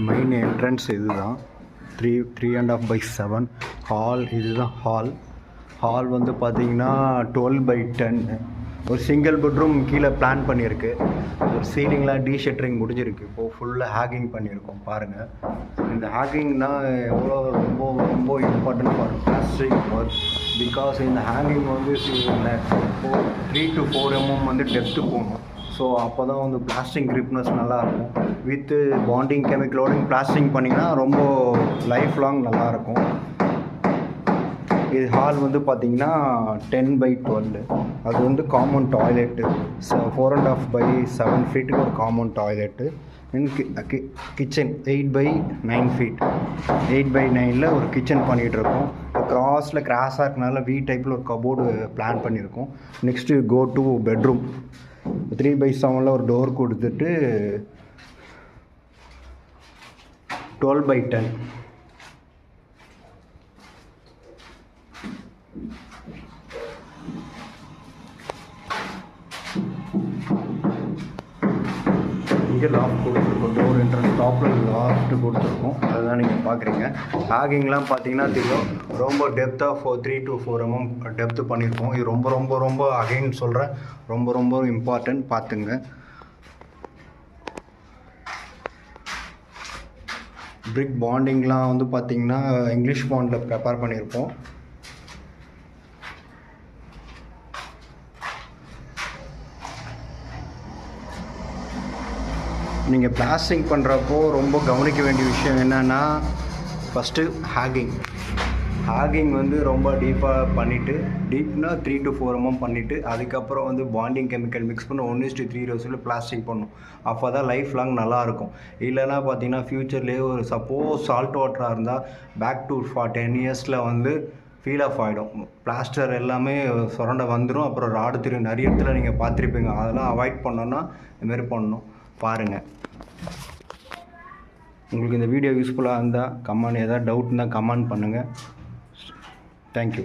Main entrance இதுதான். 3.5/7 hall. இதுதான் hall வந்து பார்த்தீங்கன்னா 12/10. ஒரு சிங்கிள் பெட்ரூம் கீழே பிளான் பண்ணியிருக்கு. ஒரு சீலிங்லாம் டீஷட்டரிங் முடிஞ்சிருக்கு. இப்போது ஃபுல்லாக ஹேங்கிங் பண்ணியிருக்கோம் பாருங்கள். இந்த ஹேங்கிங்னா எவ்வளோ ரொம்ப ரொம்ப important for plastic work. Because இந்த ஹேங்கிங் வந்து 3 to 4 mm வந்து டெப்த்து போகணும். ஸோ அப்போ தான் வந்து பிளாஸ்டிக் கிரிப்னஸ் நல்லாயிருக்கும். வித்து பாண்டிங் கெமிக்கலோடையும் பிளாஸ்டிங் பண்ணிங்கன்னா ரொம்ப லைஃப் லாங் நல்லாயிருக்கும். இது ஹால் வந்து பார்த்திங்கன்னா 10/12. அது வந்து காமன் டாய்லெட்டு. 4.5/7 ஃபீட்டுக்கு ஒரு காமன் டாய்லெட்டு. Kitchen 8/9 feet. 8/9ல் ஒரு கிச்சன் பண்ணிகிட்ருக்கோம். கிராஸாக இருக்கனால வி டைப்பில் ஒரு கபோர்டு பிளான் பண்ணியிருக்கோம். Next go to bedroom. 3/7ல் ஒரு டோர் கொடுத்துட்டு 12/10. இங்கே லாஃப்ட் கொடுத்துருக்கோம். டோர் என்ட்ரன்ஸ் டாப்பில் லாஃப்ட்டு கொடுத்துருக்கோம். அதுதான் நீங்கள் பார்க்குறீங்க. ஹேங்கிங்லாம் பார்த்தீங்கன்னா தெரியும். ரொம்ப டெப்த்தாக 3 to 4 mm டெப்த்து பண்ணியிருக்கோம். இது ரொம்ப ரொம்ப ரொம்ப அகைன் சொல்கிறேன், ரொம்ப ரொம்ப இம்பார்ட்டன்ட். பார்த்துங்க. பிரிக் பாண்டிங்லாம் வந்து பார்த்திங்கன்னா இங்கிலீஷ் பாண்டில் ப்ரிப்பேர் பண்ணியிருக்கோம். நீங்கள் பிளாஸ்டிங் பண்ணுறப்போ ரொம்ப கவனிக்க வேண்டிய விஷயம் என்னென்னா, ஃபஸ்ட்டு ஹேங்கிங் வந்து ரொம்ப டீப்பாக பண்ணிவிட்டு, டீப்னா 3 to 4 mm பண்ணிவிட்டு, அதுக்கப்புறம் வந்து பாண்டிங் கெமிக்கல் மிக்ஸ் பண்ணி 1:3 ரேஷியோவில் பிளாஸ்டிக் பண்ணணும். அப்போ தான் லைஃப் லாங் நல்லாயிருக்கும். இல்லைனா பார்த்தீங்கன்னா ஃப்யூச்சர்லேயே ஒரு சப்போஸ் சால்ட் வாட்டராக இருந்தால் பேக் டு 10 இயர்ஸில் வந்து ஃபீல் ஆஃப் ஆகிடும். பிளாஸ்டர் எல்லாமே சுரண்ட வந்துடும். அப்புறம் ராடு தெரியும். நிறைய இடத்துல நீங்கள் பார்த்துருப்பீங்க. அதெல்லாம் அவாய்ட் பண்ணோன்னா இதுமாரி பண்ணணும். பாருங்கள். உங்களுக்கு இந்த வீடியோ யூஸ்ஃபுல்லாக இருந்தால் கமெண்ட், எதாவது டவுட் இருந்தால் கமெண்ட் பண்ணுங்கள். தேங்க்யூ.